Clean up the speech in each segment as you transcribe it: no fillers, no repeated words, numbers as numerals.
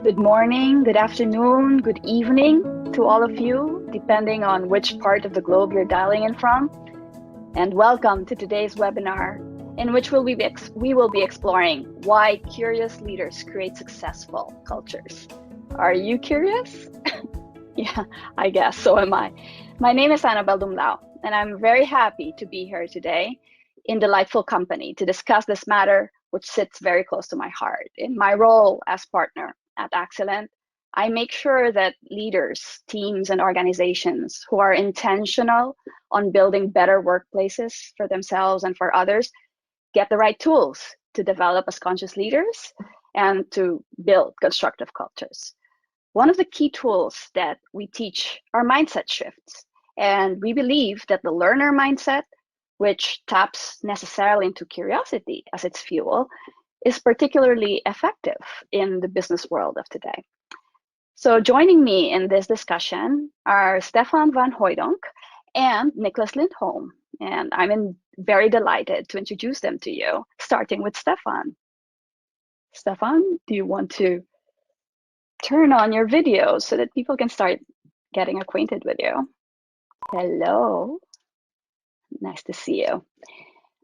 Good morning, good afternoon, good evening to all of you, depending on which part of the globe you're dialing in from. And welcome to today's webinar, in which we will be exploring why curious leaders create successful cultures. Are you curious? Yeah, I guess so am I. My name is Anabel Dumlao, and I'm very happy to be here today in delightful company to discuss this matter, which sits very close to my heart. In my role as partner at Axialent, I make sure that leaders, teams, and organizations who are intentional on building better workplaces for themselves and for others get the right tools to develop as conscious leaders and to build constructive cultures. One of the key tools that we teach are mindset shifts. And we believe that the learner mindset, which taps necessarily into curiosity as its fuel, is particularly effective in the business world of today. So joining me in this discussion are Stefaan van Hooydonk and Niklas Lindholm. And I'm very delighted to introduce them to you, starting with Stefaan. Stefaan, do you want to turn on your video so that people can start getting acquainted with you? Hello. Nice to see you.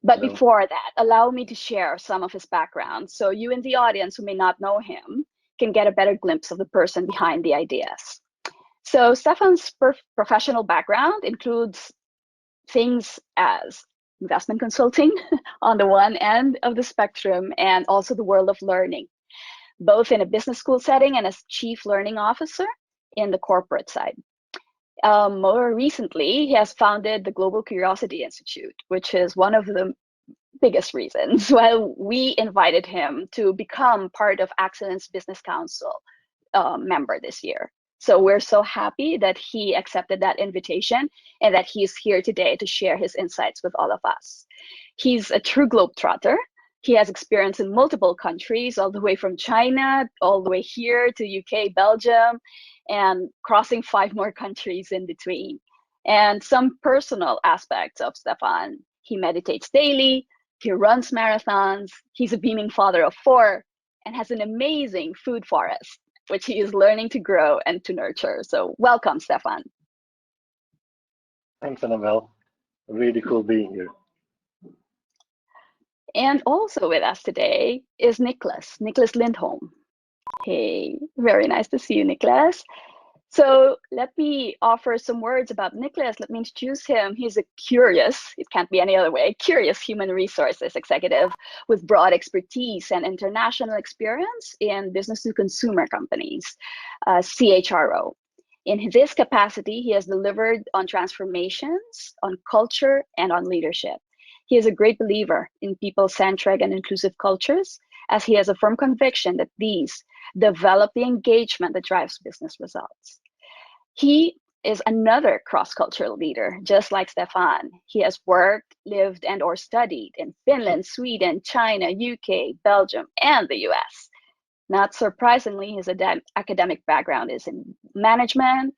But Hello. Before that, allow me to share some of his background so you in the audience who may not know him can get a better glimpse of the person behind the ideas. So Stefan's professional background includes things as investment consulting on the one end of the spectrum and also the world of learning, both in a business school setting and as chief learning officer in the corporate side. More recently, he has founded the Global Curiosity Institute, which is one of the biggest reasons why we invited him to become part of Axialent's Business Council member this year. So we're so happy that he accepted that invitation and that he's here today to share his insights with all of us. He's a true globetrotter. He has experience in multiple countries, all the way from China, all the way here to UK, Belgium, and crossing 5 more countries in between. And some personal aspects of Stefan: he meditates daily, he runs marathons, he's a beaming father of 4, and has an amazing food forest, which he is learning to grow and to nurture. So welcome, Stefan. Thanks, Annabelle. Really cool being here. And also with us today is Niklas Lindholm. Hey, very nice to see you, Niklas. So let me offer some words about Niklas. Let me introduce him. He's a curious, it can't be any other way, curious human resources executive with broad expertise and international experience in business to consumer companies, CHRO. In this capacity, he has delivered on transformations, on culture, and on leadership. He is a great believer in people-centric and inclusive cultures, as he has a firm conviction that these develop the engagement that drives business results. He is another cross-cultural leader, just like Stefan. He has worked, lived, and or studied in Finland, Sweden, China, UK, Belgium, and the US. Not surprisingly, his academic background is in management.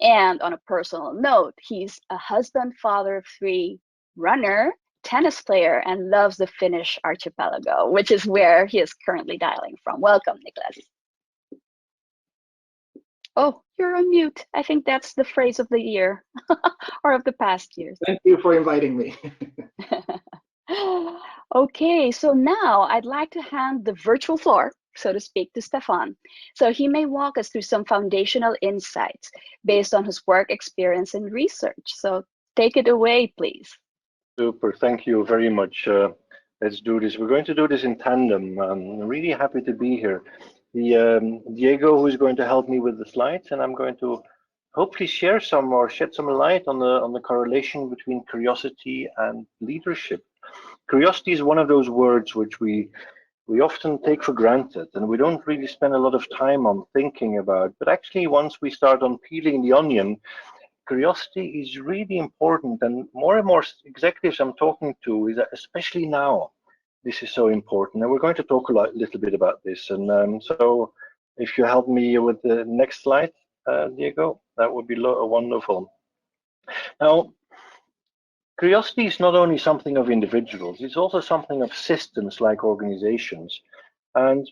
And on a personal note, he's a husband, father of 3, runner, tennis player, and loves the Finnish archipelago, which is where he is currently dialing from. Welcome, Niklas. Oh, you're on mute. I think that's the phrase of the year or of the past years. Thank you for inviting me. Okay, so now I'd like to hand the virtual floor, so to speak, to Stefan, so he may walk us through some foundational insights based on his work experience and research. So take it away, please. Super, thank you very much. Let's do this. We're going to do this in tandem. I'm really happy to be here. Diego, who is going to help me with the slides, and I'm going to hopefully share some or shed some light on the correlation between curiosity and leadership. Curiosity is one of those words which we often take for granted, and we don't really spend a lot of time on thinking about. But actually, once we start on peeling the onion, curiosity is really important, and more executives I'm talking to is that especially now, this is so important. And we're going to talk a little bit about this. And so if you help me with the next slide, Diego, that would be wonderful. Now, curiosity is not only something of individuals, it's also something of systems like organizations. And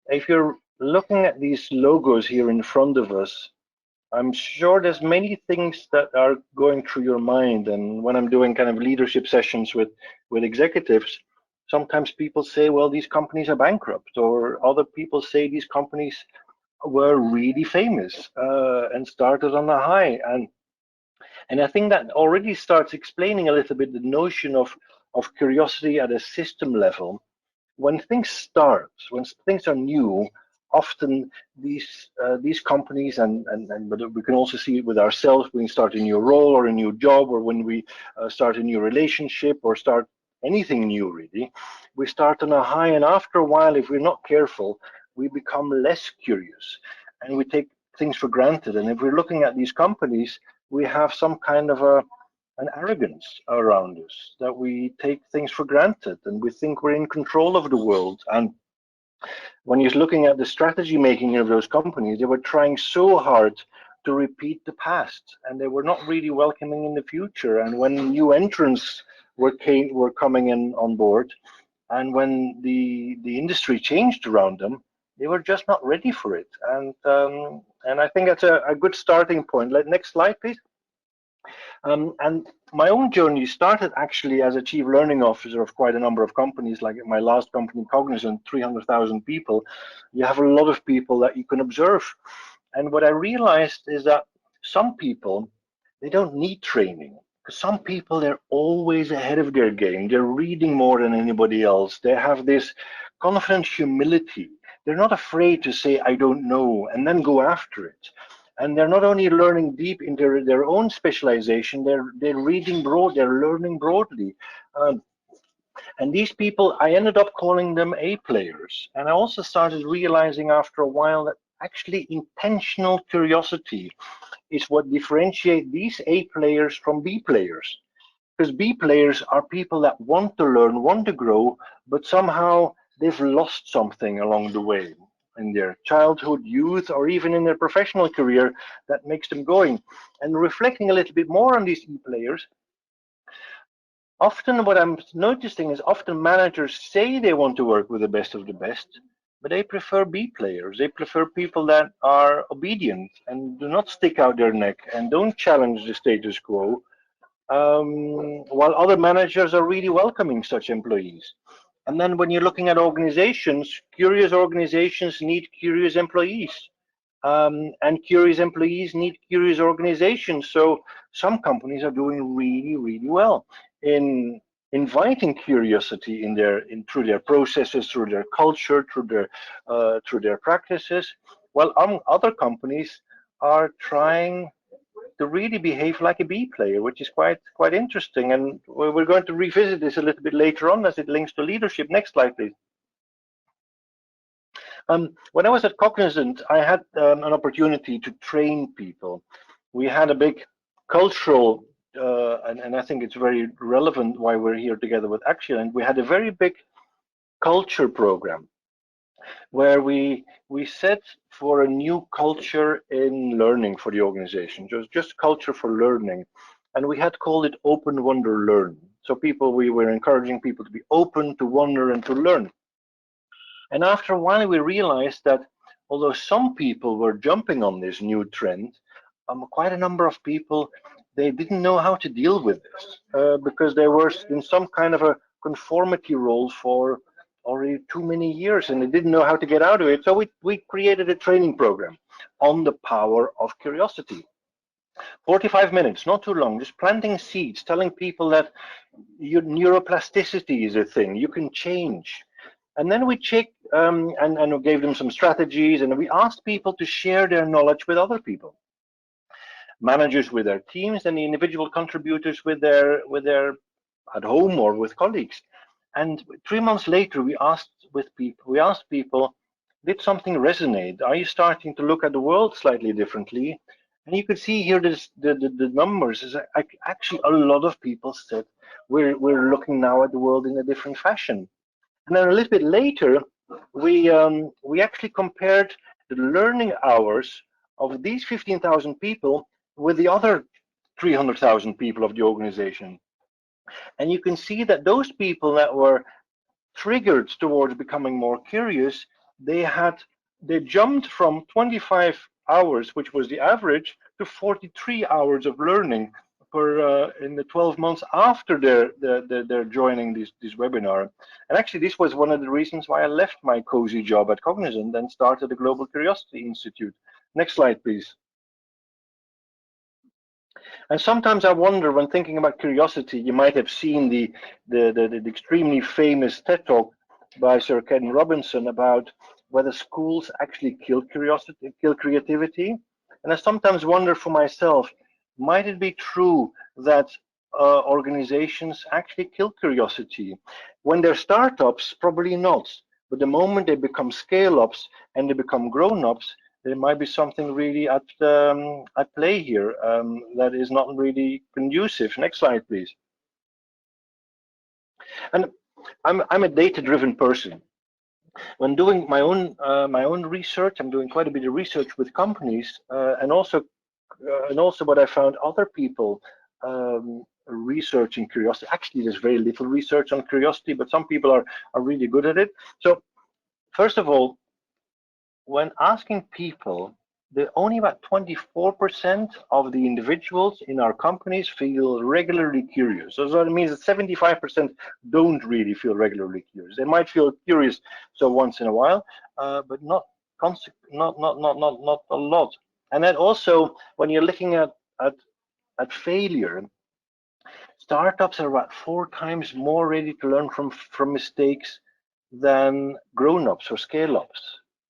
if you're looking at these logos here in front of us, I'm sure there's many things that are going through your mind. And when I'm doing kind of leadership sessions with executives, sometimes people say, well, these companies are bankrupt, or other people say these companies were really famous and started on a high. And I think that already starts explaining a little bit the notion of curiosity at a system level. When things start, when things are new, often these companies and but we can also see it with ourselves when we start a new role or a new job, or when we start a new relationship or start anything new really, we start on a high, and after a while, if we're not careful, we become less curious and we take things for granted. And if we're looking at these companies, we have some kind of an arrogance around us, that we take things for granted and we think we're in control of the world. And when you're looking at the strategy making of those companies, they were trying so hard to repeat the past, and they were not really welcoming in the future. And when new entrants were coming in on board, and when the industry changed around them, they were just not ready for it. And I think that's a good starting point. Next slide, please. And my own journey started actually as a chief learning officer of quite a number of companies. Like my last company, Cognizant, 300,000 people. You have a lot of people that you can observe. And what I realized is that some people, they don't need training. Some people, they're always ahead of their game. They're reading more than anybody else. They have this confident humility. They're not afraid to say, I don't know, and then go after it. And they're not only learning deep into their own specialization, they're reading broad, they're learning broadly. And these people, I ended up calling them A players. And I also started realizing after a while that actually intentional curiosity is what differentiates these A players from B players. Because B players are people that want to learn, want to grow, but somehow they've lost something along the way in their childhood, youth, or even in their professional career that makes them going. And reflecting a little bit more on these E players, often what I'm noticing is often managers say they want to work with the best of the best, but they prefer B players. They prefer people that are obedient and do not stick out their neck and don't challenge the status quo, while other managers are really welcoming such employees. And then when you're looking at organizations, curious organizations need curious employees. And curious employees need curious organizations. So some companies are doing really, really well in inviting curiosity through their processes, through their culture, through their practices, while other companies are trying to really behave like a B player, which is quite interesting. And we're going to revisit this a little bit later on as it links to leadership. Next slide, please. When I was at Cognizant, I had an opportunity to train people. We had a big cultural, and I think it's very relevant why we're here together with Axialent. We had a very big culture program where we set for a new culture in learning for the organization, just culture for learning. And we had called it Open, Wonder, Learn. So we were encouraging people to be open, to wonder, and to learn. And after a while, we realized that although some people were jumping on this new trend, quite a number of people, they didn't know how to deal with this because they were in some kind of a conformity role for already too many years, and they didn't know how to get out of it. So we created a training program on the power of curiosity. 45 minutes, not too long, just planting seeds, telling people that your neuroplasticity is a thing, you can change. And then we checked and we gave them some strategies, and we asked people to share their knowledge with other people. Managers with their teams, and the individual contributors with their at home or with colleagues. And 3 months later, we asked people, did something resonate? Are you starting to look at the world slightly differently? And you could see here the numbers is actually a lot of people said we're looking now at the world in a different fashion. And then a little bit later, we actually compared the learning hours of these 15,000 people with the other 300,000 people of the organization. And you can see that those people that were triggered towards becoming more curious, they jumped from 25 hours, which was the average, to 43 hours of learning per in the 12 months after their joining this webinar. And actually, this was one of the reasons why I left my cozy job at Cognizant and started the Global Curiosity Institute. Next slide, please. And sometimes I wonder, when thinking about curiosity, you might have seen the extremely famous TED Talk by Sir Ken Robinson about whether schools actually kill curiosity, kill creativity. And I sometimes wonder for myself, might it be true that organizations actually kill curiosity? When they're startups, probably not. But the moment they become scale-ups and they become grown-ups, there might be something really at play here that is not really conducive. Next slide, please. And I'm a data-driven person. When doing my own research, I'm doing quite a bit of research with companies, and also what I found other people researching curiosity. Actually, there's very little research on curiosity, but some people are really good at it. So, first of all, when asking people, only about 24% of the individuals in our companies feel regularly curious. So that means that 75% don't really feel regularly curious. They might feel curious so once in a while, but not a lot. And then also, when you're looking at failure, startups are about 4 times more ready to learn from mistakes than grown-ups or scale-ups.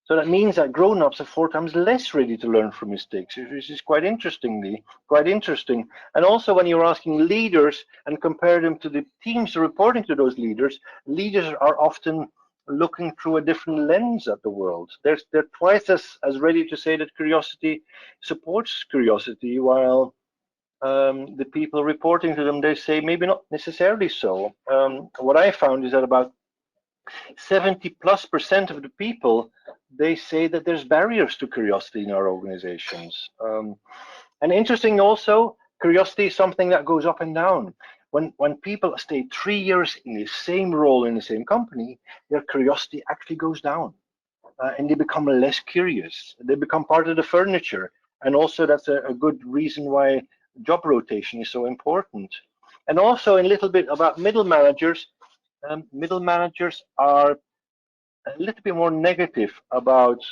So that means that grown-ups are 4 times less ready to learn from mistakes, which is quite interesting. And also, when you're asking leaders and compare them to the teams reporting to those leaders, leaders are often looking through a different lens at the world. They're twice as ready to say that curiosity supports curiosity, while the people reporting to them, they say maybe not necessarily so. What I found is that about 70+% of the people, they say that there's barriers to curiosity in our organizations. And interesting also, curiosity is something that goes up and down. When people stay 3 years in the same role in the same company, their curiosity actually goes down, and they become less curious. They become part of the furniture, and also that's a good reason why job rotation is so important. And also, a little bit about middle managers. Middle managers are a little bit more negative about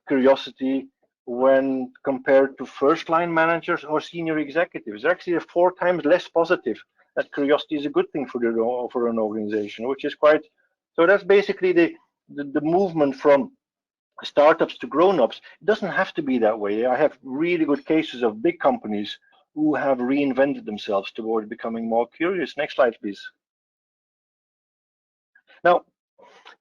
curiosity when compared to first-line managers or senior executives. They're actually 4 times less positive that curiosity is a good thing for an organization, which is quite. So that's basically the movement from startups to grown-ups. It doesn't have to be that way. I have really good cases of big companies who have reinvented themselves toward becoming more curious. Next slide, please. Now,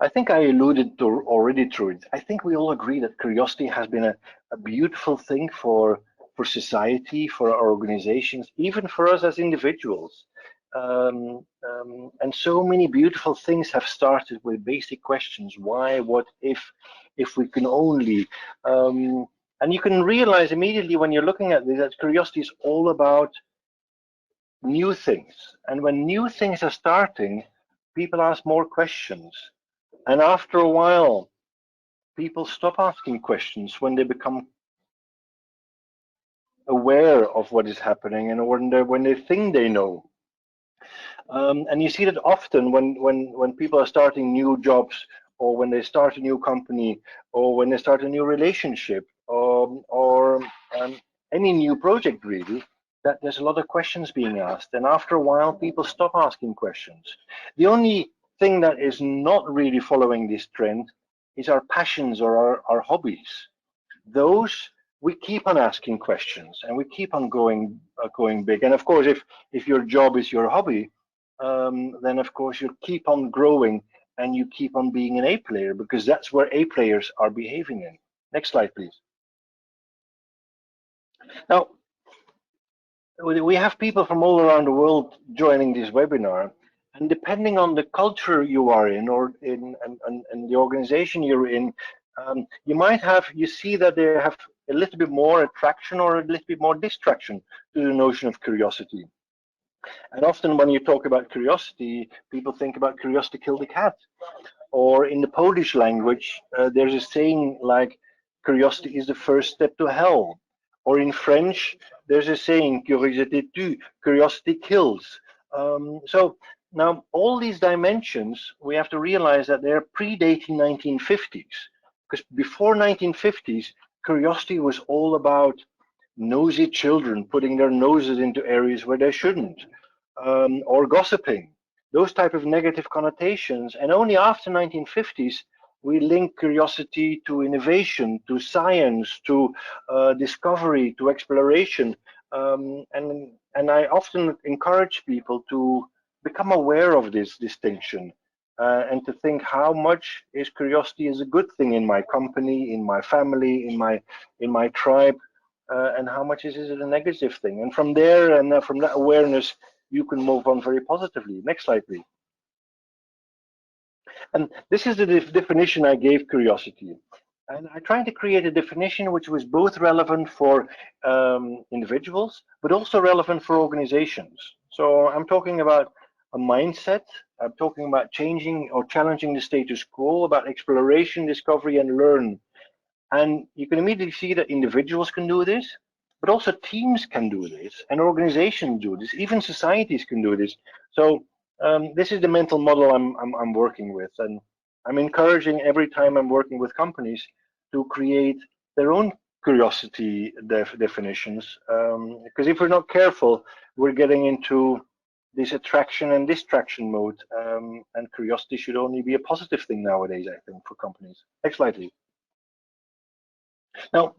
I think I alluded to already through it. I think we all agree that curiosity has been a beautiful thing for society, for our organizations, even for us as individuals. And so many beautiful things have started with basic questions: why, what, if we can only. And you can realize immediately when you're looking at this that curiosity is all about new things. And when new things are starting, people ask more questions. And after a while, people stop asking questions when they become aware of what is happening and when they think they know. And you see that often when people are starting new jobs, or when they start a new company, or when they start a new relationship, or any new project really, that there's a lot of questions being asked. And after a while, people stop asking questions. The only thing that is not really following this trend is our passions or our hobbies. Those we keep on asking questions, and we keep on going big. And of course, if your job is your hobby, then of course you keep on growing and you keep on being an A player, because that's where A players are behaving in. Next slide, please. Now, we have people from all around the world joining this webinar, and depending on the culture you are in, or and the organization you're in, you see that they have a little bit more attraction or a little bit more distraction to the notion of curiosity. And often when you talk about curiosity, people think about curiosity killed the cat. Or in the Polish language, there's a saying like, curiosity is the first step to hell. Or in French, there's a saying, curiosité tue, curiosity kills. So now all these dimensions, we have to realize that they're predating 1950s. Because before 1950s, curiosity was all about nosy children putting their noses into areas where they shouldn't, or gossiping, those type of negative connotations. And only after 1950s, we link curiosity to innovation, to science, to discovery, to exploration. And I often encourage people to become aware of this distinction, and to think how much is curiosity is a good thing in my company, in my family, in my tribe, and how much is it a negative thing. And from there, and from that awareness, you can move on very positively. Next slide, please. And this is the definition I gave curiosity. And I tried to create a definition which was both relevant for individuals, but also relevant for organizations. So I'm talking about a mindset. I'm talking about changing or challenging the status quo, about exploration, discovery, and learn. And you can immediately see that individuals can do this, but also teams can do this, and organizations do this, even societies can do this. So this is the mental model I'm working with, and I'm encouraging every time I'm working with companies to create their own curiosity definitions, because if we're not careful, we're getting into this attraction and distraction mode, and curiosity should only be a positive thing nowadays, I think, for companies. Next slide, please. Now,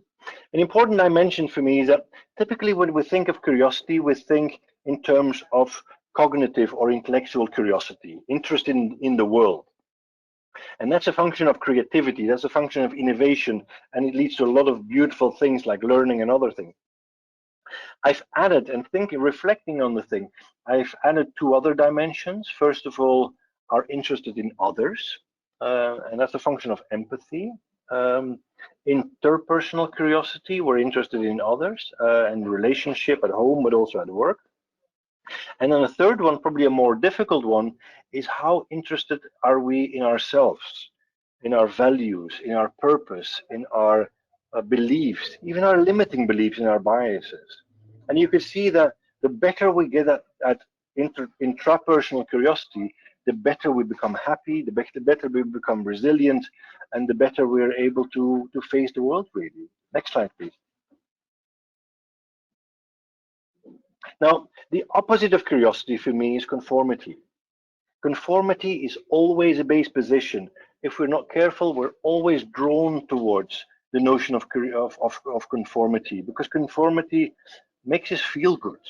an important dimension for me is that typically when we think of curiosity, we think in terms of cognitive or intellectual curiosity, interest in the world. And that's a function of creativity, that's a function of innovation, and it leads to a lot of beautiful things like learning and other things. I've added, and reflecting on the thing, I've added two other dimensions. First of all, are interested in others, and that's a function of empathy. Interpersonal curiosity, we're interested in others and relationship at home, but also at work. And then a third one, probably a more difficult one, is how interested are we in ourselves, in our values, in our purpose, in our beliefs, even our limiting beliefs, in our biases. And you can see that the better we get at intrapersonal curiosity, the better we become happy, the better we become resilient, and the better we're able to face the world, really. Next slide, please. Now, the opposite of curiosity for me is conformity. Conformity is always a base position. If we're not careful, we're always drawn towards the notion of conformity, because conformity makes us feel good.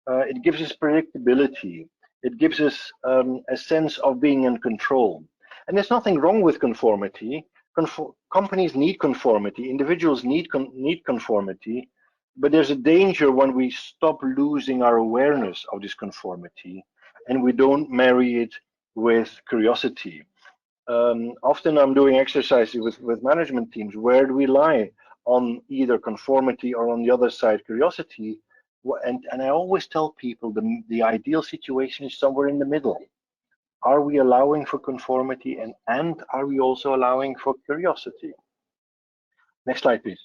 It gives us predictability. It gives us a sense of being in control. And there's nothing wrong with conformity. Companies need conformity. Individuals need conformity. But there's a danger when we stop losing our awareness of this conformity and we don't marry it with curiosity. Often I'm doing exercises with management teams. Where do we lie on either conformity or on the other side, curiosity? And I always tell people the ideal situation is somewhere in the middle. Are we allowing for conformity and are we also allowing for curiosity? Next slide, please.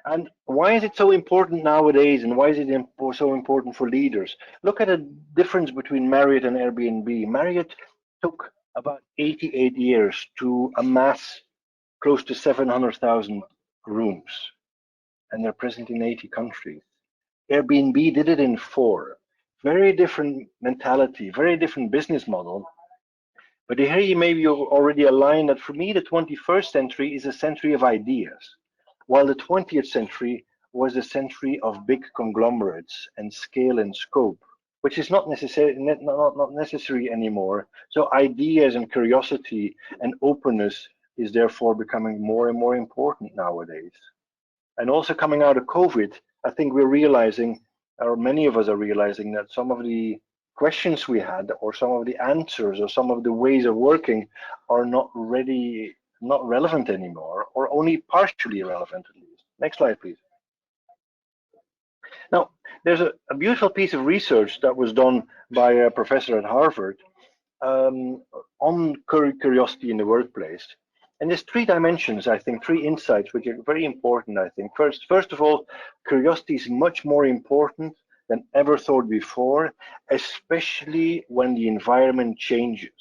And why is it so important nowadays, and why is it so important for leaders? Look at the difference between Marriott and Airbnb. Marriott took about 88 years to amass close to 700,000 rooms, and they're present in 80 countries. Airbnb did it in 4. Very different mentality, very different business model. But here you maybe already align that for me, the 21st century is a century of ideas, while the 20th century was a century of big conglomerates and scale and scope, which is not necessary anymore. So ideas and curiosity and openness is therefore becoming more and more important nowadays. And also coming out of COVID, I think we're realizing, or many of us are realizing, that some of the questions we had, or some of the answers, or some of the ways of working are not relevant anymore, or only partially relevant at least. Next slide, please. Now, There's a beautiful piece of research that was done by a professor at Harvard on curiosity in the workplace. And there's three dimensions, I think, three insights, which are very important, I think. First of all, curiosity is much more important than ever thought before, especially when the environment changes.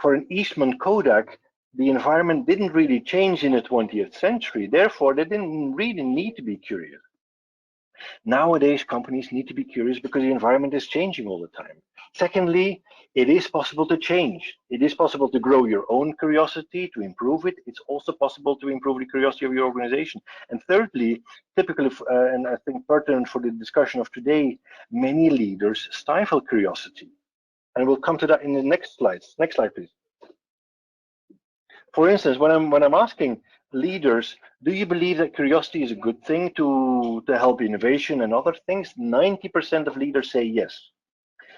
For an Eastman Kodak, the environment didn't really change in the 20th century. Therefore, they didn't really need to be curious. Nowadays, companies need to be curious because the environment is changing all the time. Secondly, it is possible to change. It is possible to grow your own curiosity, to improve it. It's also possible to improve the curiosity of your organization. And thirdly, typically, and I think pertinent for the discussion of today, many leaders stifle curiosity. And we'll come to that in the next slides. Next slide, please. For instance, when I'm asking leaders, do you believe that curiosity is a good thing to help innovation and other things? 90% of leaders say yes.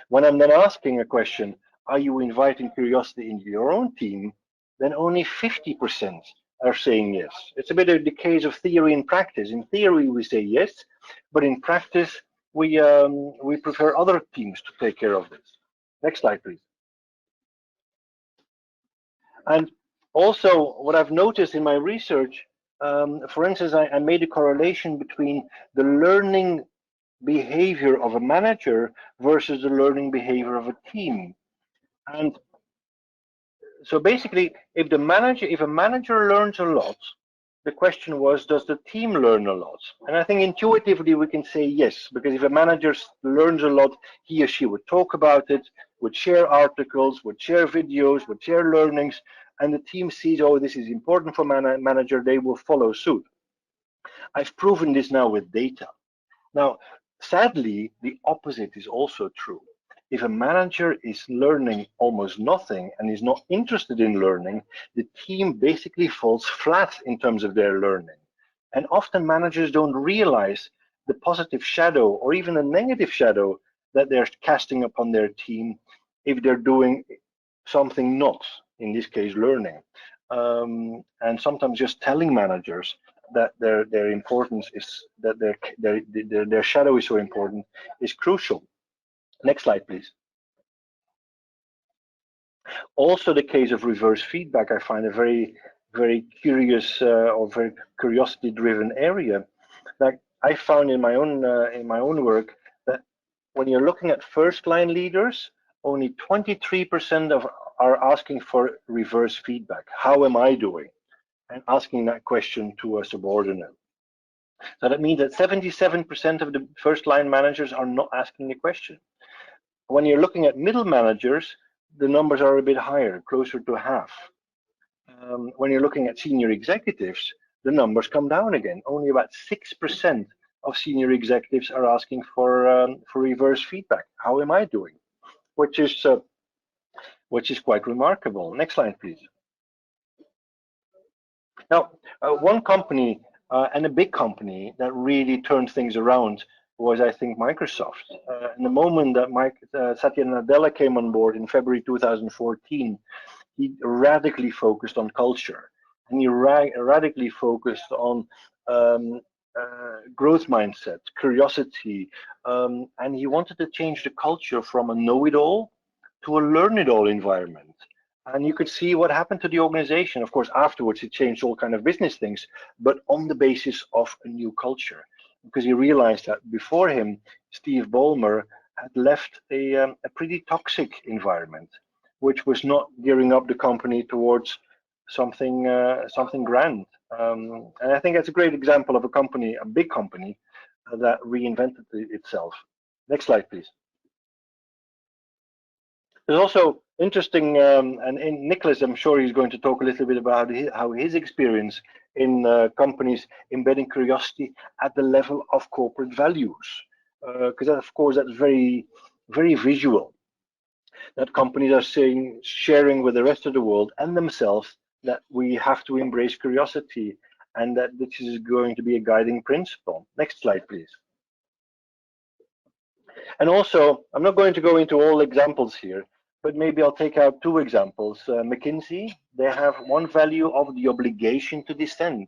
When I'm then asking a question, are you inviting curiosity into your own team? Then only 50% are saying yes. It's a bit of the case of theory and practice. In theory, we say yes, but in practice, we prefer other teams to take care of this. Next slide, please. And also, what I've noticed in my research, for instance, I made a correlation between the learning behavior of a manager versus the learning behavior of a team. And so basically, if a manager learns a lot, the question was, does the team learn a lot? And I think intuitively we can say yes, because if a manager learns a lot, he or she would talk about it, would share articles, would share videos, would share learnings, and the team sees, oh, this is important for manager, they will follow suit. I've proven this now with data. Now, sadly, the opposite is also true. If a manager is learning almost nothing and is not interested in learning, the team basically falls flat in terms of their learning. And often managers don't realize the positive shadow or even a negative shadow that they're casting upon their team if they're doing something not, in this case, learning. And sometimes just telling managers that their importance is, that their shadow is so important, is crucial. Next slide, please. Also, the case of reverse feedback, I find a very, very curious or very curiosity-driven area. Like I found in my own work that when you're looking at first-line leaders, only 23% are asking for reverse feedback. How am I doing? And asking that question to a subordinate. So that means that 77% of the first-line managers are not asking the question. When you're looking at middle managers, the numbers are a bit higher, closer to half. When you're looking at senior executives, the numbers come down again. Only about 6% of senior executives are asking for reverse feedback. How am I doing? Which is quite remarkable. Next slide, please. Now, one company and a big company that really turned things around was, I think, Microsoft. In the moment that Satya Nadella came on board in February 2014, he radically focused on culture, and he radically focused on growth mindset, curiosity, and he wanted to change the culture from a know-it-all to a learn-it-all environment. And you could see what happened to the organization. Of course, afterwards, it changed all kind of business things, but on the basis of a new culture. Because he realized that before him, Steve Ballmer had left a pretty toxic environment, which was not gearing up the company towards something grand. And I think that's a great example of a company, a big company, that reinvented itself. Next slide, please. There's also interesting, and in Niklas, I'm sure he's going to talk a little bit about how his experience in companies embedding curiosity at the level of corporate values, because of course that's very, very visual. That companies are sharing with the rest of the world and themselves that we have to embrace curiosity, and that this is going to be a guiding principle. Next slide, please. And also, I'm not going to go into all examples here, but maybe I'll take out two examples. McKinsey, they have one value of the obligation to descend.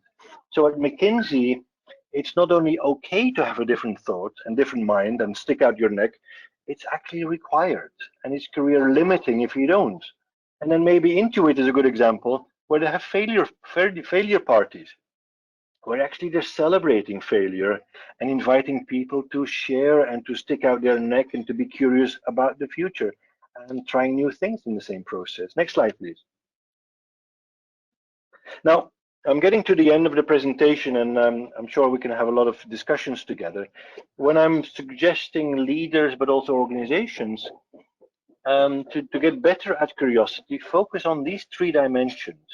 So at McKinsey, it's not only okay to have a different thought and different mind and stick out your neck, it's actually required, and it's career limiting if you don't. And then maybe Intuit is a good example, where they have failure parties, where actually they're celebrating failure and inviting people to share and to stick out their neck and to be curious about the future and trying new things in the same process. Next slide, please. Now, I'm getting to the end of the presentation, and I'm sure we can have a lot of discussions together. When I'm suggesting leaders, but also organizations, to get better at curiosity, focus on these 3 dimensions: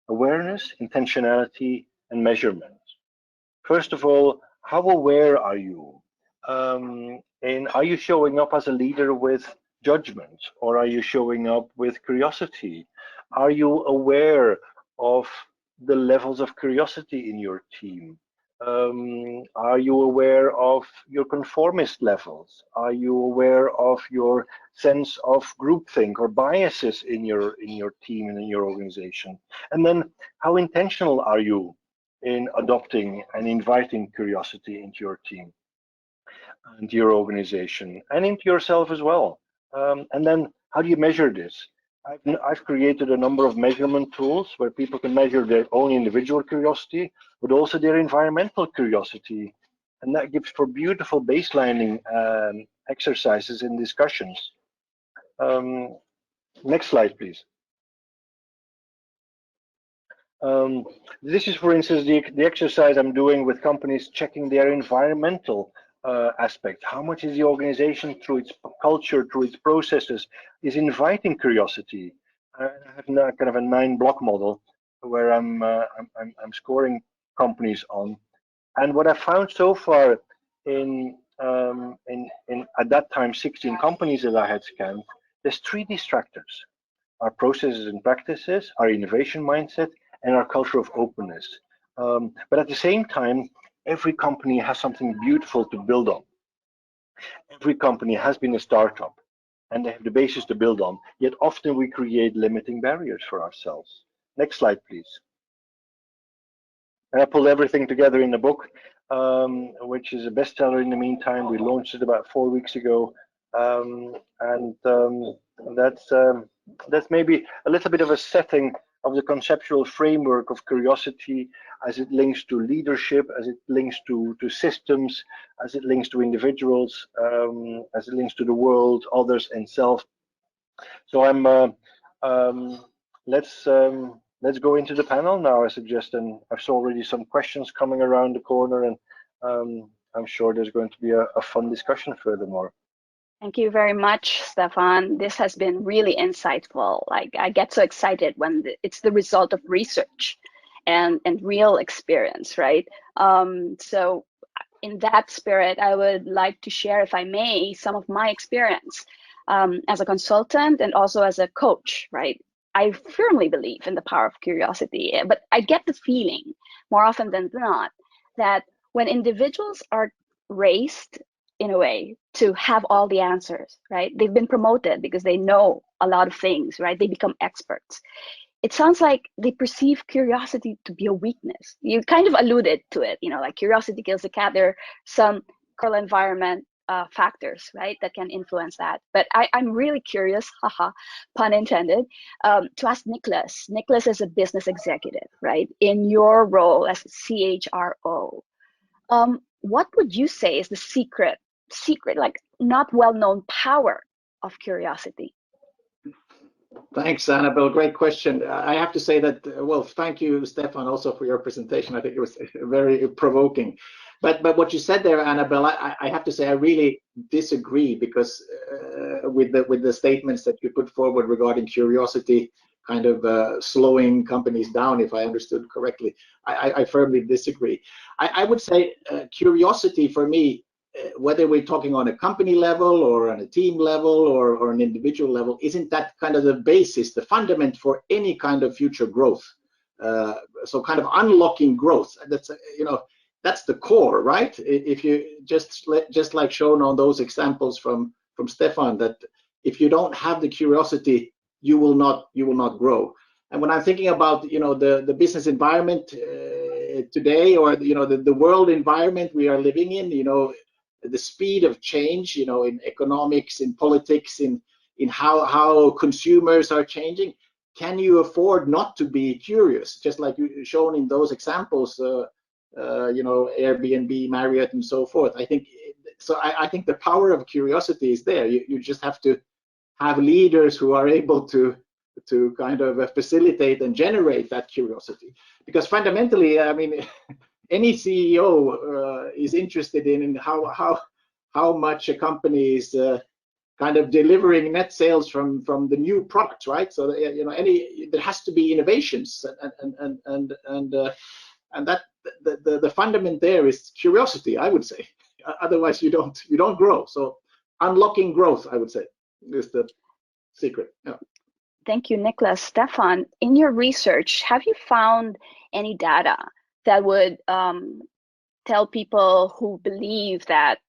awareness, intentionality, and measurement. First of all, how aware are you? And are you showing up as a leader with judgment, or are you showing up with curiosity? Are you aware of the levels of curiosity in your team? Are you aware of your conformist levels? Are you aware of your sense of groupthink or biases in your team and in your organization? And then, how intentional are you in adopting and inviting curiosity into your team and your organization and into yourself as well? And then, how do you measure this? I've created a number of measurement tools where people can measure their own individual curiosity, but also their environmental curiosity. And that gives for beautiful baselining exercises and discussions. Next slide, please. This is, for instance, the exercise I'm doing with companies checking their environmental aspect. How much is the organization, through its culture, through its processes, is inviting curiosity? I have now kind of a 9-block model where I'm scoring companies on. And what I found so far in at that time 16 companies that I had scanned, there's 3 distractors: our processes and practices, our innovation mindset, and our culture of openness. But at the same time, every company has something beautiful to build on. Every company has been a startup, and they have the basis to build on, yet often we create limiting barriers for ourselves. Next slide, please. And I pulled everything together in the book, which is a bestseller in the meantime. We launched it about 4 weeks ago, and that's maybe a little bit of a setting of the conceptual framework of curiosity as it links to leadership, as it links to systems, as it links to individuals, as it links to the world, others, and self. So let's go into the panel now, I suggest, and I saw already some questions coming around the corner, and I'm sure there's going to be a fun discussion furthermore. Thank you very much, Stefan. This has been really insightful. Like, I get so excited when it's the result of research and real experience, right? So in that spirit, I would like to share, if I may, some of my experience as a consultant and also as a coach, right? I firmly believe in the power of curiosity, but I get the feeling more often than not that when individuals are raised in a way to have all the answers, right? They've been promoted because they know a lot of things, right? They become experts. It sounds like they perceive curiosity to be a weakness. You kind of alluded to it, you know, like curiosity kills the cat. There are some cultural environment factors, right, that can influence that. But I'm really curious, haha, pun intended, to ask Niklas. Niklas is a business executive, right? In your role as CHRO, what would you say is the secret, like not well-known power of curiosity? Thanks, Anabel. Great question. I have to say that, well, thank you, Stefan, also for your presentation. I think it was very provoking. But what you said there, Anabel, I have to say I really disagree, because with the statements that you put forward regarding curiosity kind of slowing companies down, if I understood correctly, I firmly disagree. I would say curiosity for me, whether we're talking on a company level or on a team level or an individual level, isn't that kind of the basis, the fundament for any kind of future growth? So kind of unlocking growth, that's, you know, that's the core, right? If you just like shown on those examples from Stefan, that if you don't have the curiosity, you will not grow. And when I'm thinking about, you know, the business environment today, or the world environment we are living in, the speed of change, in economics, in politics, in how consumers are changing, can you afford not to be curious? Just like you shown in those examples, Airbnb, Marriott, and so forth. I think so. I think the power of curiosity is there. You just have to have leaders who are able to kind of facilitate and generate that curiosity. Because fundamentally, I mean, any CEO is interested in how much a company is kind of delivering net sales from the new products, right? So there has to be innovations, and that the fundament there is curiosity, I would say. Otherwise, you don't grow. So unlocking growth, I would say, is the secret. Yeah. Thank you, Niklas. Stefan, in your research, have you found any data that would tell people who believe that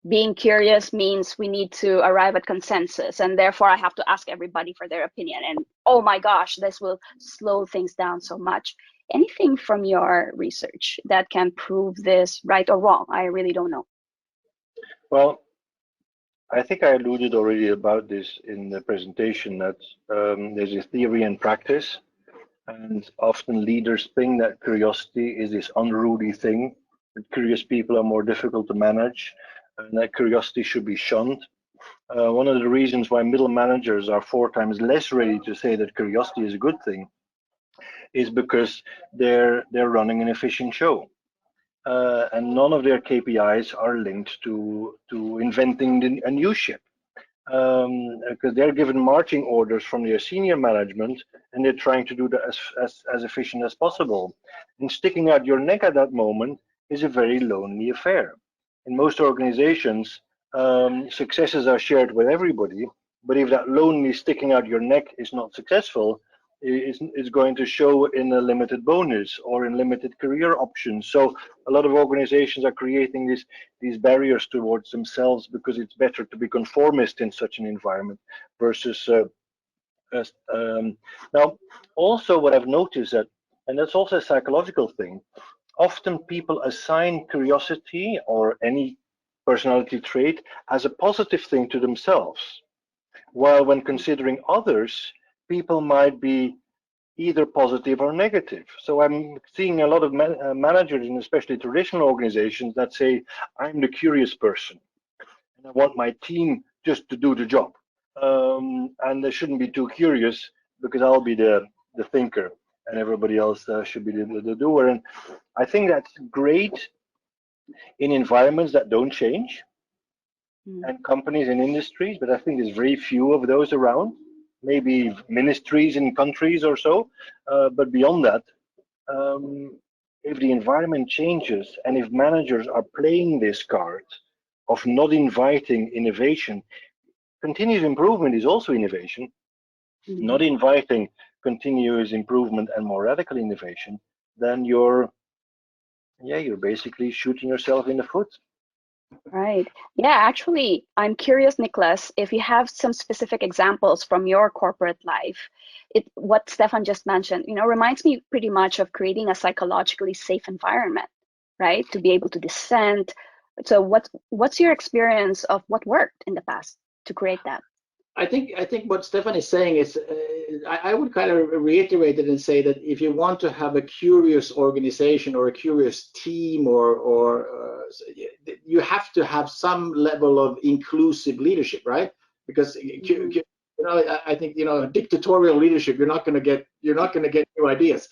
being curious means we need to arrive at consensus, and therefore I have to ask everybody for their opinion, and oh my gosh, this will slow things down so much? Anything from your research that can prove this right or wrong? I really don't know. Well, I think I alluded already about this in the presentation, that there's a theory and practice, and often leaders think that curiosity is this unruly thing, that curious people are more difficult to manage, and that curiosity should be shunned. One of the reasons why middle managers are 4 times less ready to say that curiosity is a good thing is because they're running an efficient show. And none of their KPIs are linked to inventing a new ship, because they're given marching orders from their senior management, and they're trying to do that as efficient as possible. And sticking out your neck at that moment is a very lonely affair. In most organizations, successes are shared with everybody, but if that lonely sticking out your neck is not successful, it's going to show in a limited bonus or in limited career options. So a lot of organizations are creating these barriers towards themselves because it's better to be conformist in such an environment versus now also what I've noticed that, and that's also a psychological thing, often people assign curiosity or any personality trait as a positive thing to themselves, while when considering others, people might be either positive or negative. So I'm seeing a lot of managers, and especially traditional organizations, that say, I'm the curious person, and I want my team just to do the job. And they shouldn't be too curious because I'll be the thinker and everybody else should be the doer. And I think that's great in environments that don't change, and companies and industries, but I think there's very few of those around. Maybe ministries in countries or so, but beyond that, if the environment changes and if managers are playing this card of not inviting innovation, continuous improvement is also innovation, not inviting continuous improvement and more radical innovation, then you're basically shooting yourself in the foot. Right. Yeah, actually, I'm curious, Niklas, if you have some specific examples from your corporate life. What Stefan just mentioned, reminds me pretty much of creating a psychologically safe environment, right? To be able to dissent. So what's your experience of what worked in the past to create that? I think what Stefan is saying is, I would kind of reiterate it and say that if you want to have a curious organization or a curious team, or you have to have some level of inclusive leadership, right? Because I think dictatorial leadership, you're not going to get new ideas.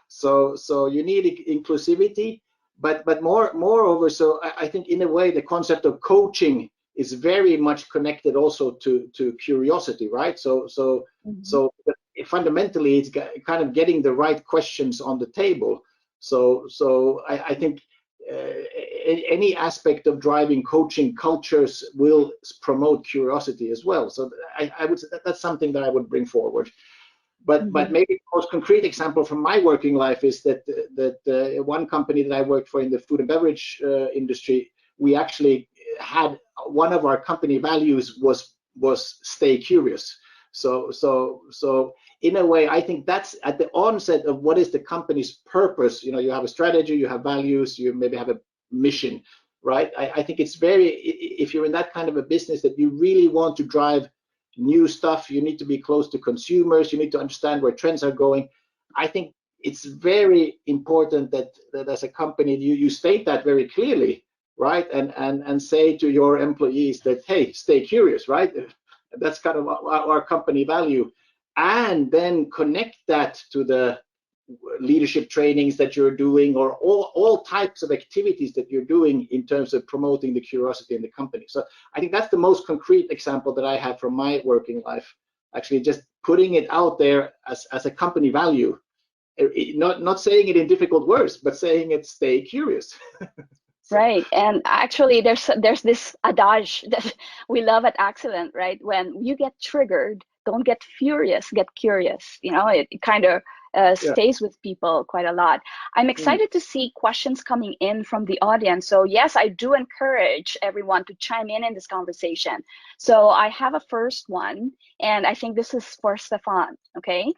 so you need inclusivity, but moreover, so I think in a way the concept of coaching is very much connected also to curiosity, right? So fundamentally, it's kind of getting the right questions on the table. So I think any aspect of driving coaching cultures will promote curiosity as well. So I would say that's something that I would bring forward. But maybe the most concrete example from my working life is that one company that I worked for in the food and beverage industry, we actually had one of our company values was stay curious. So in a way, I think that's at the onset of what is the company's purpose. You know, you have a strategy, you have values, you maybe have a mission, right? I think it's very, if you're in that kind of a business that you really want to drive new stuff, you need to be close to consumers, you need to understand where trends are going. I think it's very important that as a company you state that very clearly, right? And say to your employees that, hey, stay curious, right? That's kind of our company value. And then connect that to the leadership trainings that you're doing, or all types of activities that you're doing in terms of promoting the curiosity in the company. So I think that's the most concrete example that I have from my working life, actually just putting it out there as a company value. Not saying it in difficult words, but saying it, stay curious. So. Right, and actually there's this adage that we love at Axialent, right? When you get triggered, don't get furious, get curious. You know, it kind of stays with people quite a lot. I'm excited to see questions coming in from the audience. So yes, I do encourage everyone to chime in this conversation. So I have a first one, and I think this is for Stefan, okay?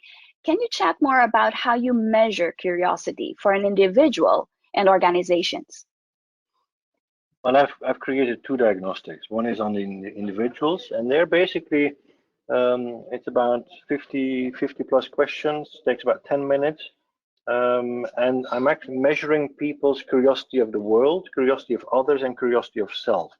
Can you chat more about how you measure curiosity for an individual and organizations? Well, I've created two diagnostics. One is on the individuals, and they're basically, it's about 50 plus questions, takes about 10 minutes. And I'm actually measuring people's curiosity of the world, curiosity of others, and curiosity of self.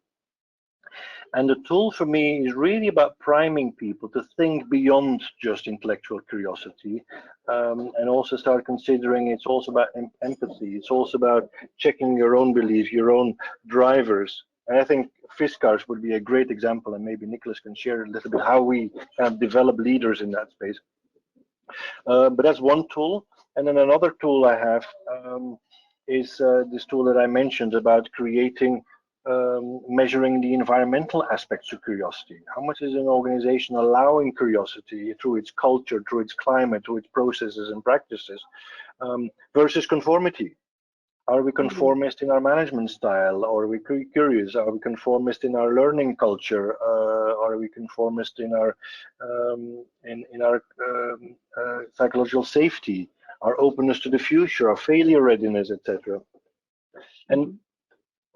And the tool for me is really about priming people to think beyond just intellectual curiosity, and also start considering it's also about empathy. It's also about checking your own beliefs, your own drivers. And I think Fiskars would be a great example, and maybe Niklas can share a little bit how we develop leaders in that space. But that's one tool. And then another tool I have is this tool that I mentioned about creating measuring the environmental aspects of curiosity. How much is an organization allowing curiosity through its culture, through its climate, through its processes and practices, versus conformity? Are we conformist in our management style? Or are we curious? Are we conformist in our learning culture? Are we conformist in our psychological safety, our openness to the future, our failure readiness, etc.? And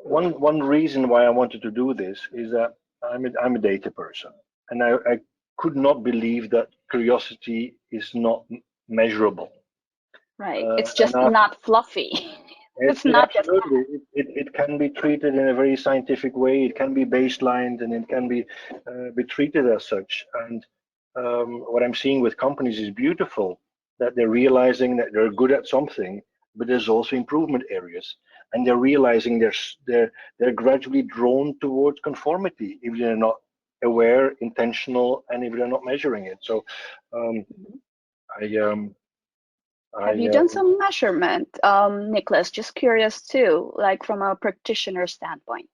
one reason why I wanted to do this is that I'm a data person, and I could not believe that curiosity is not measurable. Right, it's just not fluffy. It's not absolutely. It can be treated in a very scientific way. It can be baselined, and it can be treated as such. And what I'm seeing with companies is beautiful, that they're realizing that they're good at something, but there's also improvement areas, and they're realizing they're gradually drawn towards conformity if they're not aware, intentional, and if they're not measuring it. So have you done some measurement, Niklas? Just curious too, like from a practitioner standpoint.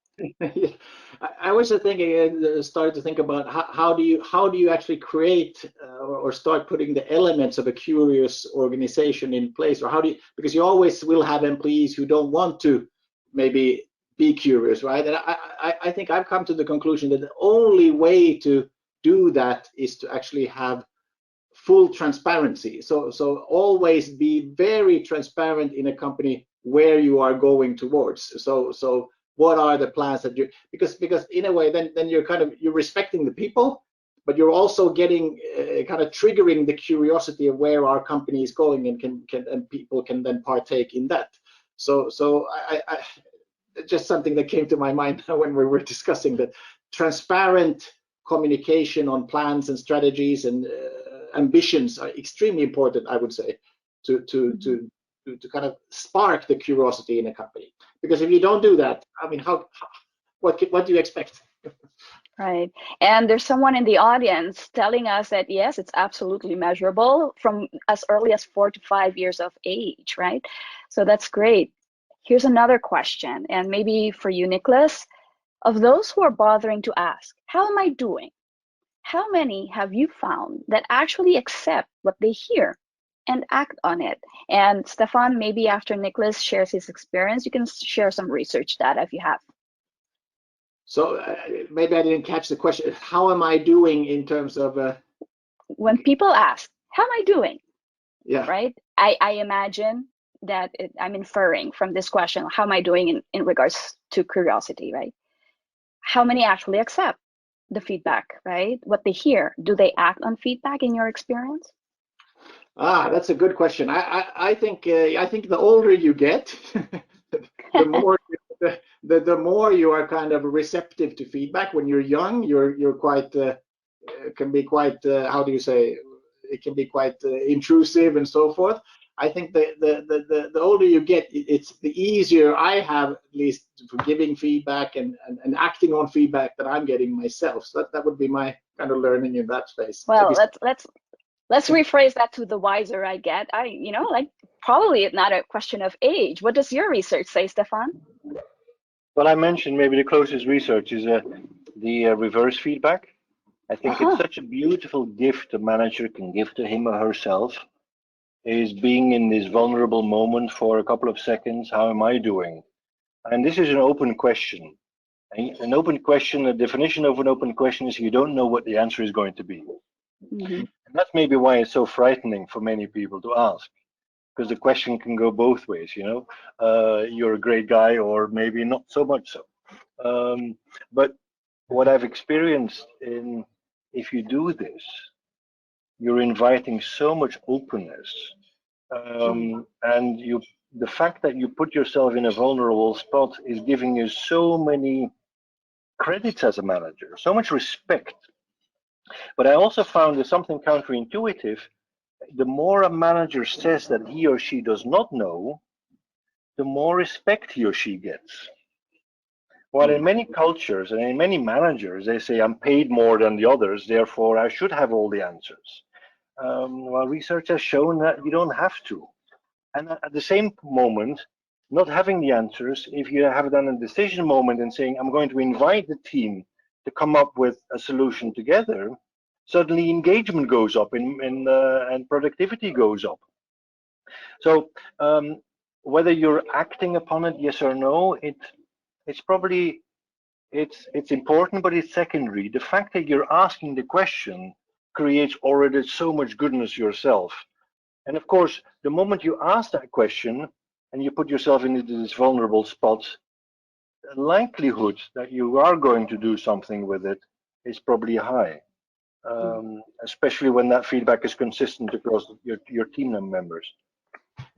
I was thinking, started to think about how do you actually create or start putting the elements of a curious organization in place, or how do you, because you always will have employees who don't want to maybe be curious, right? And I think I've come to the conclusion that the only way to do that is to actually have full transparency. So always be very transparent in a company where you are going towards. So what are the plans that you, because in a way then you're respecting the people, but you're also getting kind of triggering the curiosity of where our company is going, and people can then partake in that. So I just something that came to my mind when we were discussing that transparent communication on plans and strategies and ambitions are extremely important, I would say, to kind of spark the curiosity in a company. Because if you don't do that, I mean, what do you expect? Right. And there's someone in the audience telling us that, yes, it's absolutely measurable from as early as 4 to 5 years of age, right? So that's great. Here's another question, and maybe for you, Niklas. Of those who are bothering to ask, how am I doing? How many have you found that actually accept what they hear and act on it? And Stefan, maybe after Niklas shares his experience, you can share some research data if you have. So maybe I didn't catch the question. How am I doing in terms of? when people ask, how am I doing? Yeah. Right? I imagine that I'm inferring from this question, how am I doing in regards to curiosity, right? How many actually accept the feedback, right? What they hear, do they act on feedback in your experience? That's a good question. I think the older you get, the more the more you are kind of receptive to feedback. When you're young, you're quite can be quite how do you say, it can be quite intrusive and so forth. I think the older you get, it's the easier I have, at least, for giving feedback and acting on feedback that I'm getting myself. So that would be my kind of learning in that space. Well, let's rephrase that to the wiser I get. Like, probably it's not a question of age. What does your research say, Stefan? Well, I mentioned maybe the closest research is the reverse feedback. I think it's such a beautiful gift a manager can give to him or herself, is being in this vulnerable moment for a couple of seconds. How am I doing? And this is an open question. An open question, the definition of an open question is you don't know what the answer is going to be. Mm-hmm. And that's maybe why it's so frightening for many people to ask, because the question can go both ways, you're a great guy, or maybe not so much so. But what I've experienced if you do this, you're inviting so much openness, and the fact that you put yourself in a vulnerable spot is giving you so many credits as a manager, so much respect. But I also found there's something counterintuitive. The more a manager says that he or she does not know, the more respect he or she gets. While in many cultures and in many managers, they say, I'm paid more than the others, therefore I should have all the answers. Well, research has shown that you don't have to. And at the same moment, not having the answers, if you have done a decision moment and saying, I'm going to invite the team to come up with a solution together, suddenly engagement goes up and productivity goes up. So whether you're acting upon it, yes or no, it's probably it's important, but it's secondary. The fact that you're asking the question creates already so much goodness yourself. And of course, the moment you ask that question and you put yourself into this vulnerable spot, the likelihood that you are going to do something with it is probably high, especially when that feedback is consistent across your team members.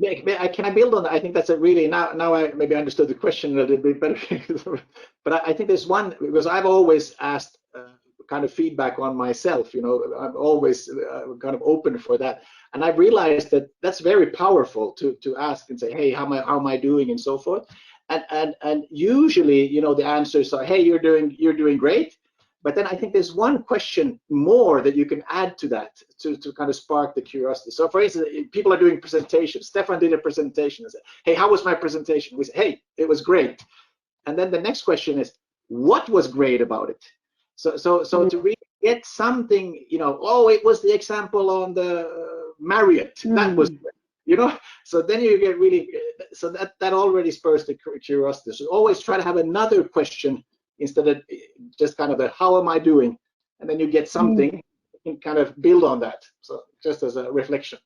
Can I build on that? I think that's a really, now I maybe understood the question a little bit better. But I think there's one, because I've always asked kind of feedback on myself, I'm always kind of open for that. And I've realized that that's very powerful to ask and say, hey, how am I doing, and so forth. And usually, the answers are, hey, you're doing great. But then I think there's one question more that you can add to that to kind of spark the curiosity. So for instance, people are doing presentations. Stefan did a presentation and said, hey, how was my presentation? We said, hey, it was great. And then the next question is, what was great about it? So to really get something, oh, it was the example on the Marriott. That was, so then you get really, so that already spurs the curiosity. So always try to have another question instead of just kind of how am I doing? And then you get something, you can kind of build on that. So just as a reflection.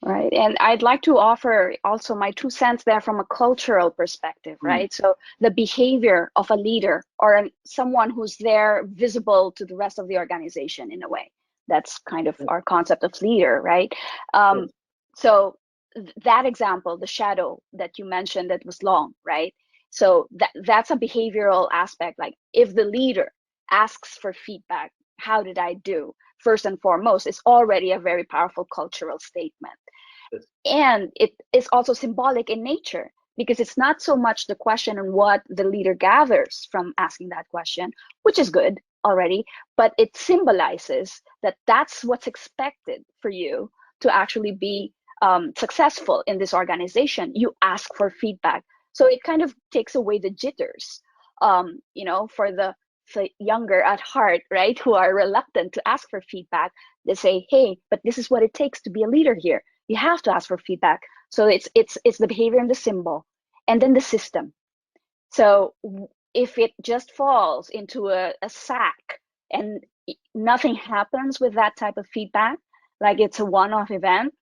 Right. And I'd like to offer also my 2 cents there from a cultural perspective, right? So the behavior of a leader or someone who's there visible to the rest of the organization in a way. That's kind of our concept of leader, right? So that example, the shadow that you mentioned that was long, right? So that's a behavioral aspect. Like if the leader asks for feedback, how did I do? First and foremost, it's already a very powerful cultural statement. And it is also symbolic in nature, because it's not so much the question and what the leader gathers from asking that question, which is good already, but it symbolizes that that's what's expected for you to actually be successful in this organization. You ask for feedback. So it kind of takes away the jitters, for the younger at heart, right, who are reluctant to ask for feedback. They say, hey, but this is what it takes to be a leader here. You have to ask for feedback. So it's the behavior and the symbol, and then the system. So if it just falls into a sack and nothing happens with that type of feedback, like it's a one-off event.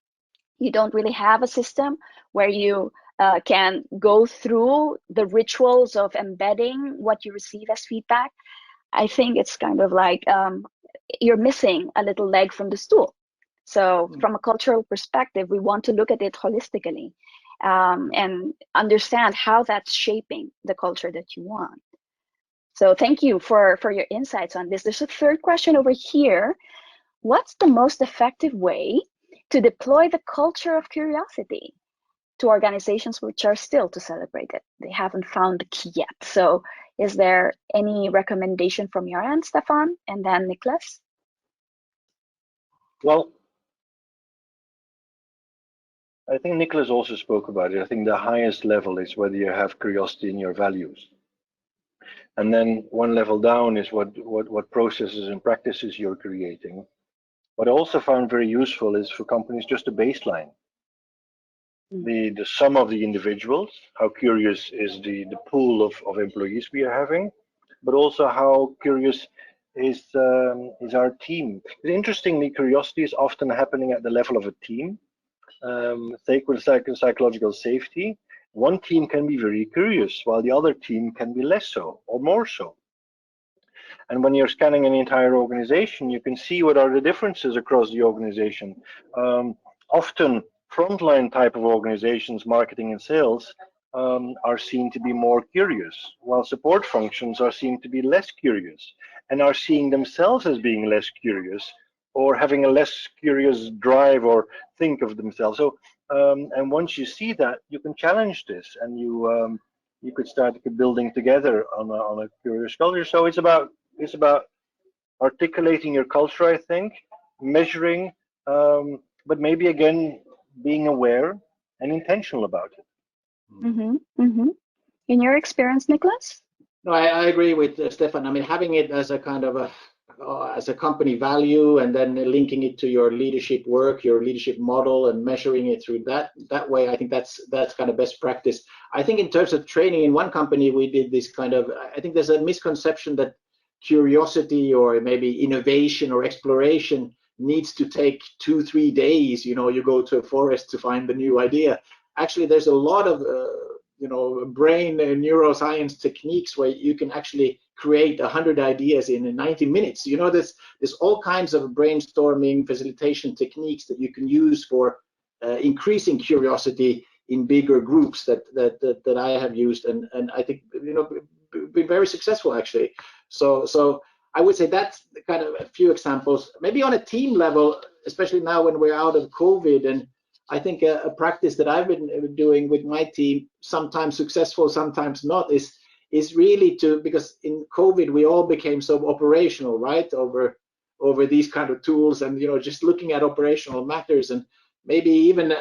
You don't really have a system where you can go through the rituals of embedding what you receive as feedback. I think it's kind of like you're missing a little leg from the stool. So from a cultural perspective, we want to look at it holistically and understand how that's shaping the culture that you want. So thank you for your insights on this. There's a third question over here. What's the most effective way to deploy the culture of curiosity to organizations which are still to celebrate it? They haven't found the key yet. So is there any recommendation from your end, Stefan, and then Niklas? Well, I think Niklas also spoke about it. I think the highest level is whether you have curiosity in your values. And then one level down is what processes and practices you're creating. What I also found very useful is for companies just a baseline. The sum of the individuals, how curious is the pool of employees we are having, but also how curious is our team. Interestingly, curiosity is often happening at the level of a team. Take with psychological safety, one team can be very curious while the other team can be less so or more so. And when you're scanning an entire organization, you can see what are the differences across the organization. Often frontline type of organizations, marketing and sales, are seen to be more curious, while support functions are seen to be less curious and are seeing themselves as being less curious or having a less curious drive or think of themselves. So, and once you see that, you can challenge this and you could start building together on a curious culture. So it's about articulating your culture, I think, measuring, but maybe again being aware and intentional about it. In your experience, Niklas? No, I agree with Stefan. I mean, having it as a kind of as a company value, and then linking it to your leadership work, your leadership model, and measuring it through that way, I think that's kind of best practice. I think in terms of training, in one company we did this kind of, I think there's a misconception that curiosity or maybe innovation or exploration needs to take 2-3 days. You know, you go to a forest to find the new idea. Actually, there's a lot of brain neuroscience techniques where you can actually create 100 ideas in 90 minutes. You know, there's all kinds of brainstorming facilitation techniques that you can use for increasing curiosity in bigger groups that I have used, and I think, you know, been very successful actually. So I would say that's kind of a few examples. Maybe on a team level, especially now when we're out of COVID, and I think a practice that I've been doing with my team, sometimes successful, sometimes not, is really because in COVID we all became so operational, right, over these kind of tools, and, you know, just looking at operational matters, and maybe even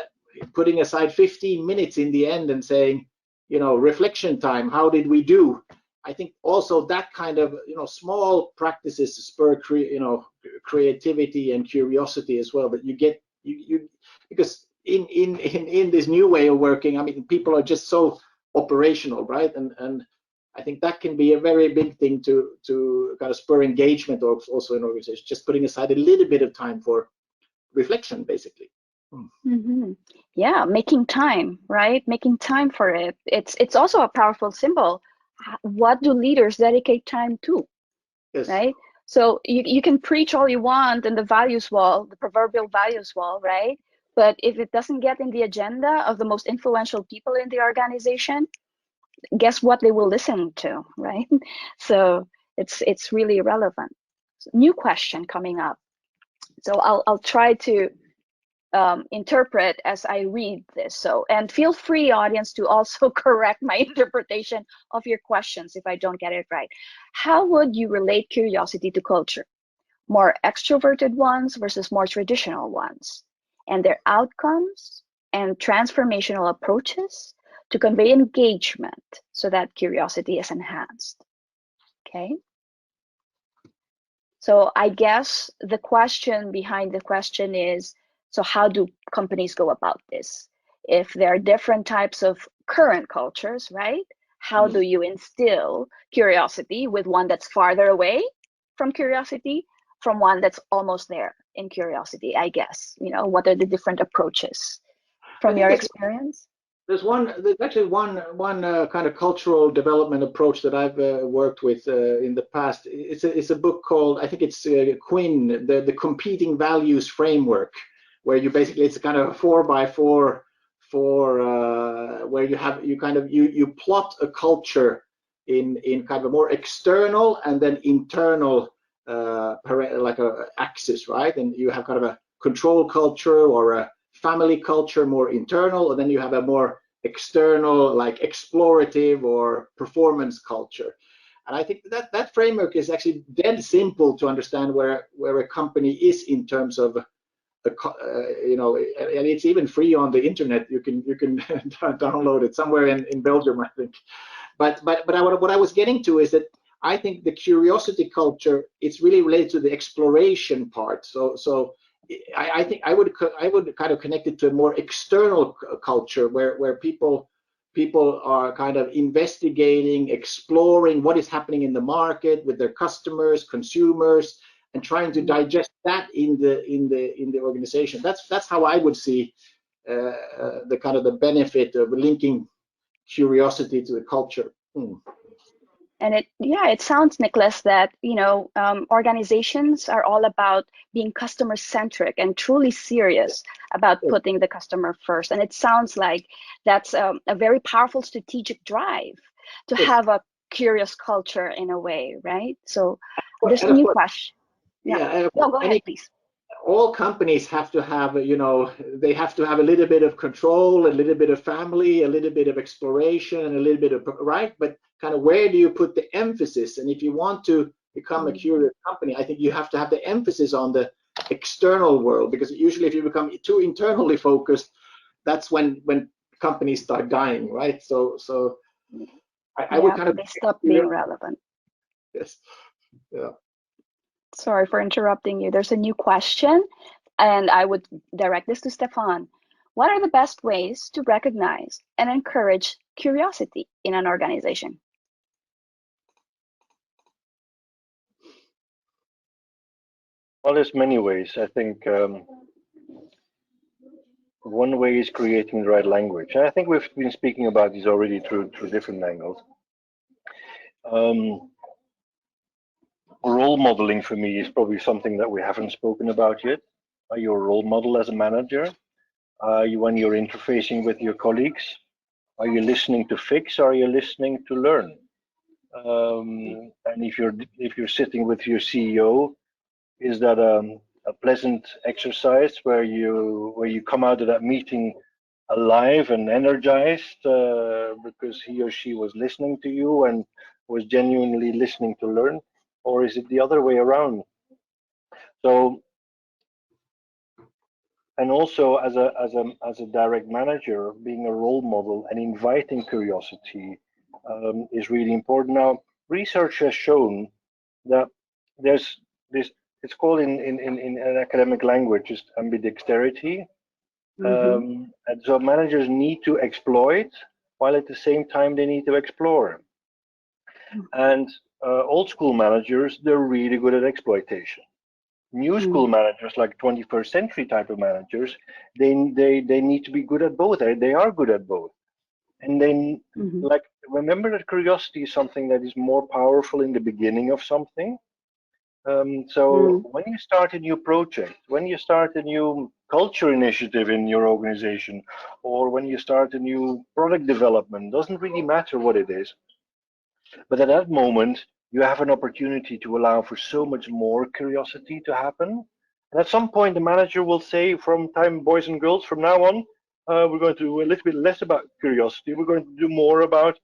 putting aside 15 minutes in the end and saying, you know, reflection time, how did we do? I think also that kind of, you know, small practices spur creativity and curiosity as well, that you get you because in this new way of working, I mean, people are just so operational, right? And I think that can be a very big thing to kind of spur engagement also in organizations, just putting aside a little bit of time for reflection, basically. Yeah, making time, right? Making time for it. It's also a powerful symbol. What do leaders dedicate time to? Yes. Right? So you can preach all you want in the values wall, the proverbial values wall, right? But if it doesn't get in the agenda of the most influential people in the organization, guess what they will listen to, right? So it's really irrelevant. New question coming up. So I'll try to interpret as I read this. So, and feel free, audience, to also correct my interpretation of your questions if I don't get it right. How would you relate curiosity to culture? More extroverted ones versus more traditional ones, and their outcomes and transformational approaches to convey engagement so that curiosity is enhanced. Okay. So I guess the question behind the question is, so how do companies go about this? If there are different types of current cultures, right? How do you instill curiosity with one that's farther away from curiosity from one that's almost there in curiosity, I guess? You know, what are the different approaches from your experience? There's actually one kind of cultural development approach that I've worked with in the past. It's a book called, I think it's Quinn, the Competing Values Framework, where you basically, it's kind of a 4x4 where you plot a culture in kind of a more external and then internal like a axis, right? And you have kind of a control culture or a family culture, more internal, and then you have a more external, like explorative or performance culture. And I think that framework is actually dead simple to understand where a company is in terms of you know, and it's even free on the internet. You can download it somewhere in Belgium, I think. But what I was getting to is that I think the curiosity culture, it's really related to the exploration part. So I think I would kind of connect it to a more external culture where people are kind of investigating, exploring what is happening in the market with their customers, consumers, and trying to digest that in the organization. That's how I would see the kind of the benefit of linking curiosity to the culture. And it sounds, Niklas, that, you know, organizations are all about being customer centric and truly serious about putting the customer first. And it sounds like that's a very powerful strategic drive to have a curious culture in a way, right? So there's a new question. Yeah. No, go ahead, please. All companies have to have, you know, they have to have a little bit of control, a little bit of family, a little bit of exploration, and a little bit of, right? But kind of where do you put the emphasis? And if you want to become a curious company, I think you have to have the emphasis on the external world, because usually if you become too internally focused, that's when companies start dying, right? So I would kind of, they stop being relevant. Yes. Yeah. Sorry for interrupting you. There's a new question, and I would direct this to Stefan. What are the best ways to recognize and encourage curiosity in an organization? Well, there's many ways. I think one way is creating the right language. And I think we've been speaking about these already through different angles. Role modeling for me is probably something that we haven't spoken about yet. Are you a role model as a manager? When you're interfacing with your colleagues, are you listening to fix? Or are you listening to learn? And if you're sitting with your CEO, is that a pleasant exercise where you come out of that meeting alive and energized because he or she was listening to you and was genuinely listening to learn? Or is it the other way around? So, and also as a direct manager, being a role model and inviting curiosity is really important. Now, research has shown that there's this, it's called in an academic language, is ambidexterity. And so managers need to exploit while at the same time they need to explore. And old school managers, they're really good at exploitation. New school managers, like 21st century type of managers, they need to be good at both. They are good at both. And then, like, remember that curiosity is something that is more powerful in the beginning of something. So when you start a new project, when you start a new culture initiative in your organization, or when you start a new product development, doesn't really matter what it is. But at that moment, you have an opportunity to allow for so much more curiosity to happen. And at some point, the manager will say, from time, boys and girls, from now on, we're going to do a little bit less about curiosity. We're going to do more about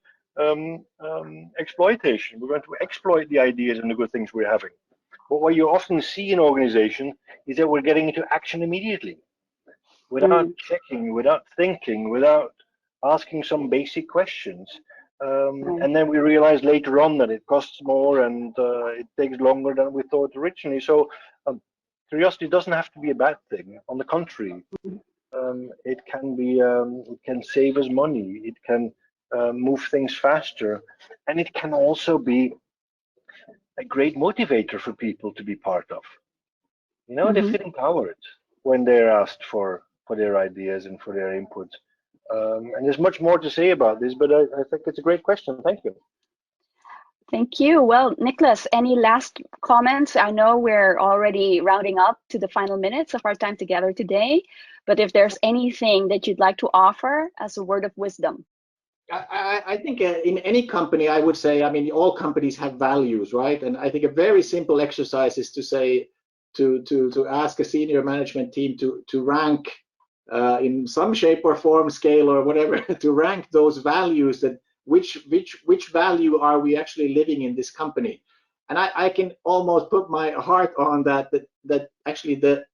exploitation. We're going to exploit the ideas and the good things we're having. But what you often see in organization is that we're getting into action immediately, without checking, without thinking, without asking some basic questions. And then we realize later on that it costs more and it takes longer than we thought originally. So curiosity doesn't have to be a bad thing. On the contrary, it can be, it can save us money. It can move things faster, and it can also be a great motivator for people to be part of. you know, they feel empowered when they're asked for their ideas and for their input. And there's much more to say about this, but I think it's a great question. Thank you. Thank you. Well, Niklas, any last comments? I know we're already rounding up to the final minutes of our time together today, but if there's anything that you'd like to offer as a word of wisdom. I think in any company, I would say, I mean, all companies have values, right? And I think a very simple exercise is to say, to ask a senior management team to rank in some shape or form, scale or whatever, to rank those values, that which value are we actually living in this company. And I can almost put my heart on that actually the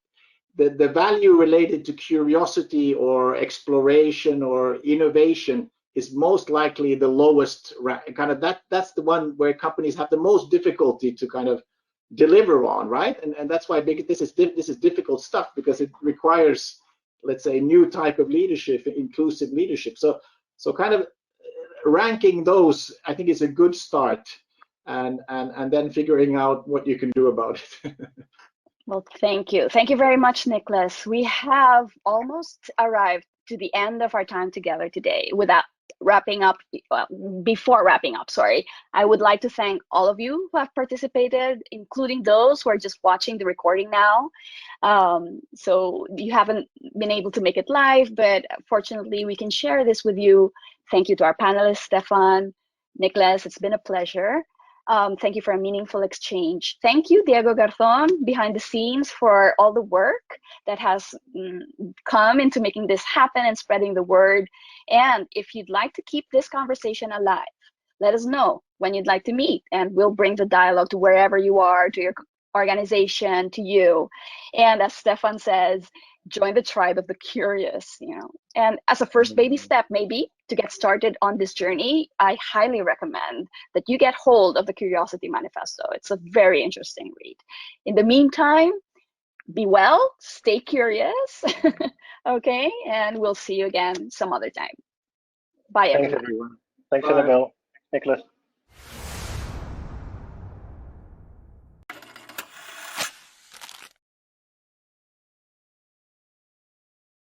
value related to curiosity or exploration or innovation is most likely the lowest kind of that's the one where companies have the most difficulty to kind of deliver on, right? And that's why this is difficult stuff, because it requires, let's say, new type of leadership, inclusive leadership. So kind of ranking those, I think, is a good start, and then figuring out what you can do about it. Well, thank you. Thank you very much, Niklas. We have almost arrived to the end of our time together today. Before wrapping up, sorry, I would like to thank all of you who have participated, including those who are just watching the recording now. So you haven't been able to make it live, but fortunately we can share this with you. Thank you to our panelists, Stefan, Niklas, it's been a pleasure. Thank you for a meaningful exchange. Thank you, Diego Garzon, behind the scenes, for all the work that has come into making this happen and spreading the word. And if you'd like to keep this conversation alive, let us know when you'd like to meet, and we'll bring the dialogue to wherever you are, to your organization, to you. And as Stefan says, join the tribe of the curious, you know. And as a first baby step, maybe to get started on this journey, I highly recommend that you get hold of the Curiosity Manifesto. It's a very interesting read. In the meantime, be well, stay curious, okay? And we'll see you again some other time. Bye, everyone. Thanks, everyone. Thanks, Anabel. Niklas.